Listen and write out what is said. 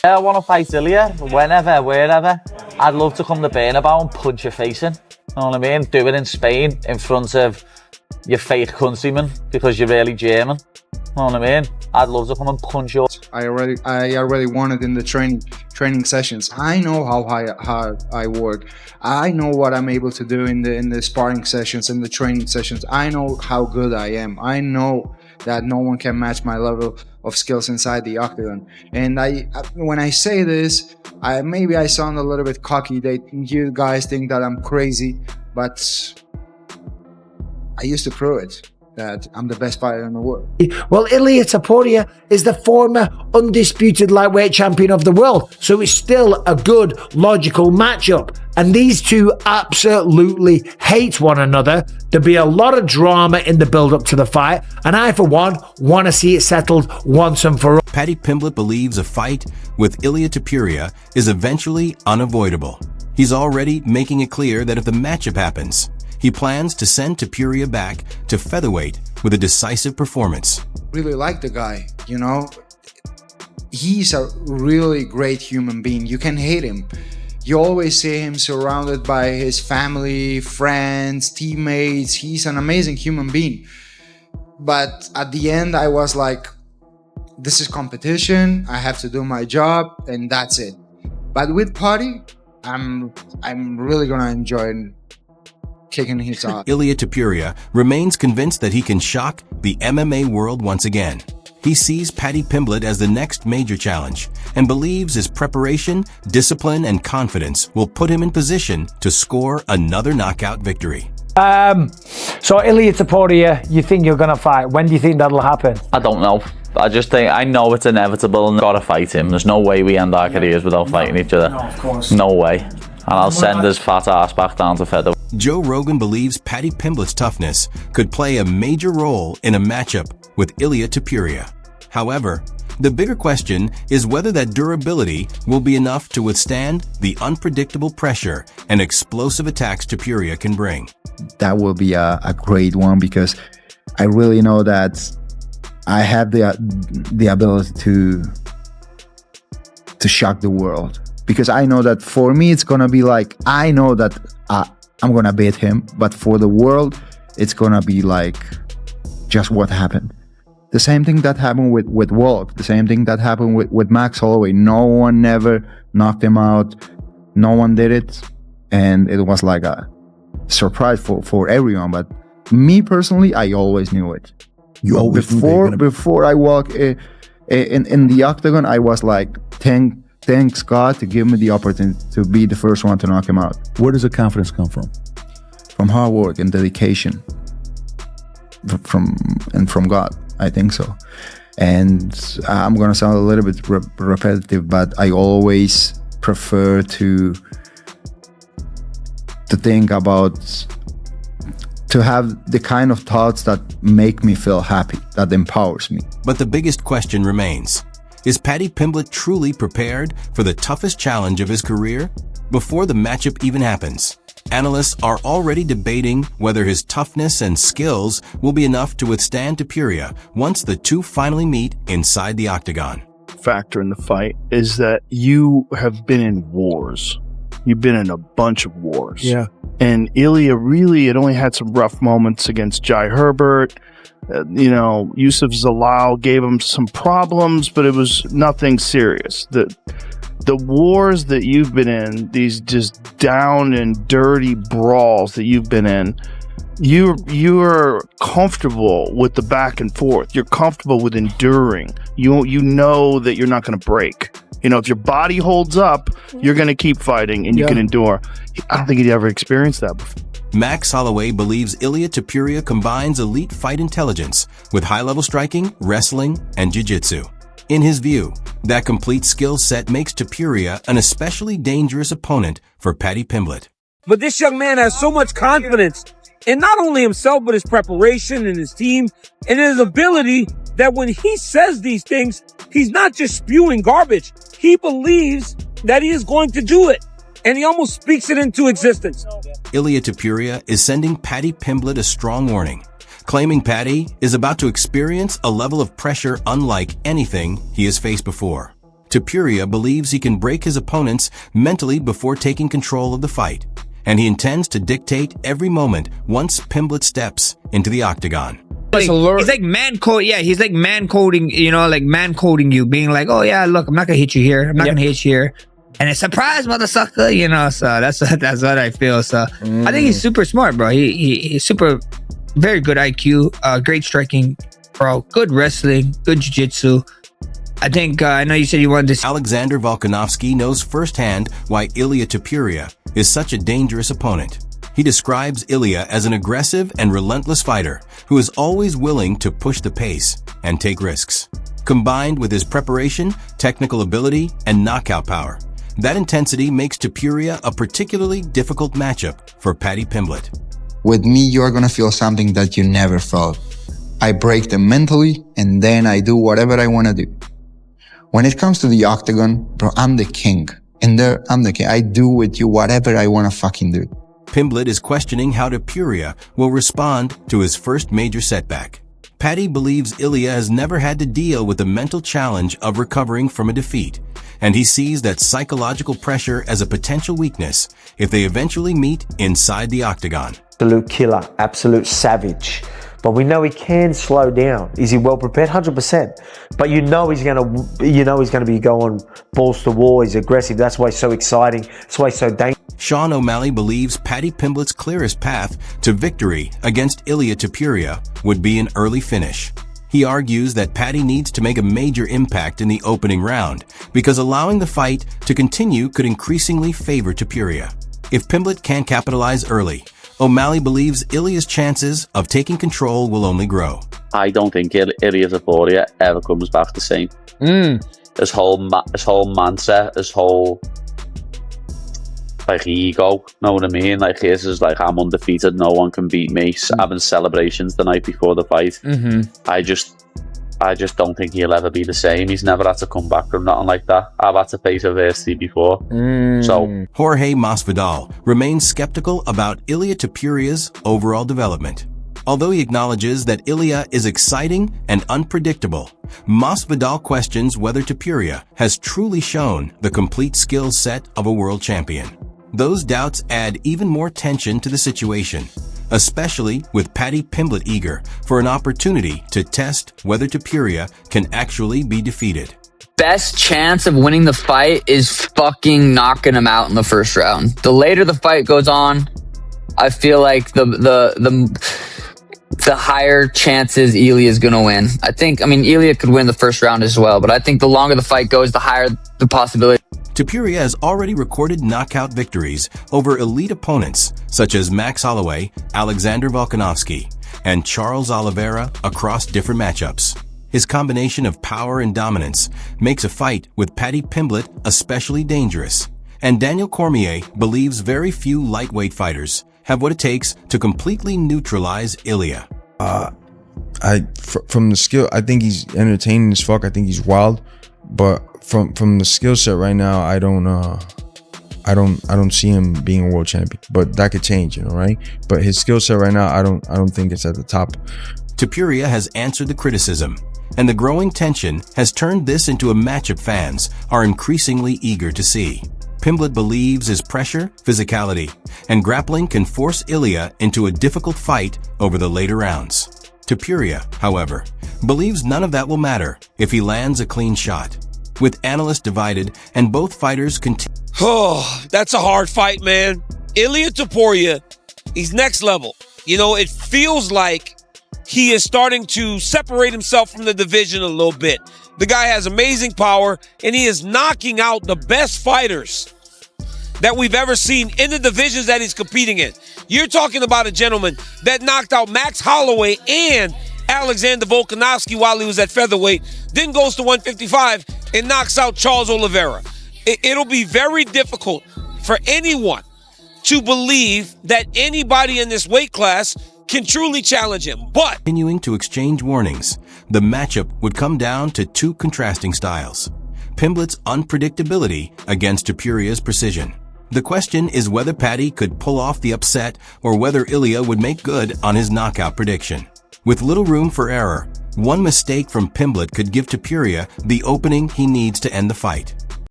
Yeah, I want to fight Ilia, whenever, wherever. I'd love to come to Bernabeu and punch your face in. You know what I mean? Do it in Spain, in front of your fake countrymen, because you're really German. You know what I mean? I'd love to come and punch you. I already won it in the training sessions. I know how hard I work. I know what I'm able to do in the sparring sessions, in the training sessions. I know how good I am. I know that no one can match my level of skills inside the octagon. And when I say this, maybe I sound a little bit cocky. You guys think that I'm crazy, but I used to prove it, that I'm the best fighter in the world. Well, Ilia Topuria is the former undisputed lightweight champion of the world, so it's still a good, logical matchup. And these two absolutely hate one another. There'll be a lot of drama in the build-up to the fight, and I, for one, want to see it settled once and for all. Paddy Pimblett believes a fight with Ilia Topuria is eventually unavoidable. He's already making it clear that if the matchup happens, he plans to send Topuria back to featherweight with a decisive performance. Really like the guy, you know. He's a really great human being. You can hate him. You always see him surrounded by his family, friends, teammates. He's an amazing human being. But at the end, I was like, this is competition. I have to do my job, and that's it. But with Paddy, I'm really gonna enjoy kicking his ass. Ilia Topuria remains convinced that he can shock the MMA world once again. He sees Paddy Pimblett as the next major challenge and believes his preparation, discipline, and confidence will put him in position to score another knockout victory. So Ilia Topuria, you think you're going to fight? When do you think that'll happen? I don't know. I just think, I know it's inevitable and I've got to fight him. There's no way we end our careers without fighting each other. No, of course. No way. And I'll send his fat ass back down to featherweight. Joe Rogan believes Paddy Pimblett's toughness could play a major role in a matchup with Ilia Topuria. However, the bigger question is whether that durability will be enough to withstand the unpredictable pressure and explosive attacks Topuria can bring. That will be a great one, because I really know that I have the ability to shock the world. Because I know that for me, it's going to be like, I know that I'm going to beat him, but for the world, it's going to be like just what happened. The same thing that happened with Volk, the same thing that happened with Max Holloway. No one never knocked him out. No one did it. And it was like a surprise for everyone. But me personally, I always knew it. You always before I walk in the octagon, I was like, thanks God to give me the opportunity to be the first one to knock him out. Where does the confidence come from? From hard work and dedication. From God, I think so. And I'm gonna sound a little bit repetitive, but I always prefer to think about, to have the kind of thoughts that make me feel happy, that empowers me. But the biggest question remains. Is Paddy Pimblett truly prepared for the toughest challenge of his career? Before the matchup even happens, analysts are already debating whether his toughness and skills will be enough to withstand Topuria once the two finally meet inside the octagon. Factor in the fight is that you have been in wars. You've been in a bunch of wars. Yeah. And Ilia really had only had some rough moments against Jai Herbert. Yusuf Zalal gave him some problems, but it was nothing serious. The wars that you've been in, these just down and dirty brawls that you've been in, you're comfortable with the back and forth. You're comfortable with enduring. You know that you're not going to break. If your body holds up, you're going to keep fighting and you can endure. I don't think he'd ever experienced that before. Max Holloway believes Ilia Topuria combines elite fight intelligence with high-level striking, wrestling, and jiu-jitsu. In his view, that complete skill set makes Topuria an especially dangerous opponent for Paddy Pimblett. But this young man has so much confidence in not only himself, but his preparation and his team and his ability that when he says these things, he's not just spewing garbage. He believes that he is going to do it. And he almost speaks it into existence. Ilia Topuria is sending Paddy Pimblett a strong warning, claiming Paddy is about to experience a level of pressure unlike anything he has faced before. Topuria believes he can break his opponents mentally before taking control of the fight, and he intends to dictate every moment once Pimblett steps into the octagon. He's like he's like man coding, like man coding you, being like, oh yeah, look, I'm not gonna hit you here, I'm not gonna hit you here, and a surprise, motherfucker, so that's what I feel. So I think he's super smart, bro. He's super, very good IQ, great striking, bro, good wrestling, good jiu-jitsu. I think, I know you said you wanted to... Alexander Volkanovski knows firsthand why Ilia Topuria is such a dangerous opponent. He describes Ilia as an aggressive and relentless fighter who is always willing to push the pace and take risks. Combined with his preparation, technical ability, and knockout power, that intensity makes Topuria a particularly difficult matchup for Paddy Pimblett. With me, you're gonna feel something that you never felt. I break them mentally, and then I do whatever I wanna do. When it comes to the octagon, bro, I'm the king. In there, I'm the king. I do with you whatever I want to fucking do. Pimblett is questioning how Topuria will respond to his first major setback. Paddy believes Ilia has never had to deal with the mental challenge of recovering from a defeat, and he sees that psychological pressure as a potential weakness if they eventually meet inside the octagon. Absolute killer, absolute savage. But we know he can slow down. Is he well prepared? 100%. But he's gonna be going balls to wall. He's aggressive. That's why it's so exciting. That's why it's so dangerous. Sean O'Malley believes Paddy Pimblett's clearest path to victory against Ilia Topuria would be an early finish. He argues that Paddy needs to make a major impact in the opening round because allowing the fight to continue could increasingly favor Topuria. If Pimblett can't capitalize early, O'Malley believes Ilia's chances of taking control will only grow. I don't think Ilia Topuria ever comes back the same. His whole mindset, his whole ego, know what I mean? Like his is like, I'm undefeated, no one can beat me. Having celebrations the night before the fight. I just don't think he'll ever be the same. He's never had to come back from nothing like that. I've had to face adversity before. So Jorge Masvidal remains skeptical about Ilia Topuria's overall development. Although he acknowledges that Ilia is exciting and unpredictable, Masvidal questions whether Topuria has truly shown the complete skill set of a world champion. Those doubts add even more tension to the situation, especially with Paddy Pimblett eager for an opportunity to test whether Topuria can actually be defeated. Best chance of winning the fight is fucking knocking him out in the first round. The later the fight goes on, I feel like the higher chances Ilia is going to win. I mean, Ilia could win the first round as well, but I think the longer the fight goes, the higher the possibility. Topuria has already recorded knockout victories over elite opponents such as Max Holloway, Alexander Volkanovski, and Charles Oliveira across different matchups. His combination of power and dominance makes a fight with Paddy Pimblett especially dangerous, and Daniel Cormier believes very few lightweight fighters have what it takes to completely neutralize Ilia. From the skill, I think he's entertaining as fuck. I think he's wild, but from the skill set right now, I don't see him being a world champion. But that could change, right? But his skill set right now, I don't think it's at the top. Topuria has answered the criticism, and the growing tension has turned this into a matchup fans are increasingly eager to see. Pimblett believes his pressure, physicality, and grappling can force Ilia into a difficult fight over the later rounds. Topuria, however, believes none of that will matter if he lands a clean shot. With analysts divided and both fighters continue. Oh, that's a hard fight, man. Ilia Topuria, he's next level. It feels like he is starting to separate himself from the division a little bit. The guy has amazing power, and he is knocking out the best fighters that we've ever seen in the divisions that he's competing in. You're talking about a gentleman that knocked out Max Holloway and Alexander Volkanovski while he was at featherweight, then goes to 155 and knocks out Charles Oliveira. It'll be very difficult for anyone to believe that anybody in this weight class can truly challenge him. But continuing to exchange warnings, the matchup would come down to two contrasting styles. Pimblett's unpredictability against Topuria's precision. The question is whether Paddy could pull off the upset or whether Ilia would make good on his knockout prediction. With little room for error, One mistake from Pimblett could give Topuria the opening he needs to end the fight.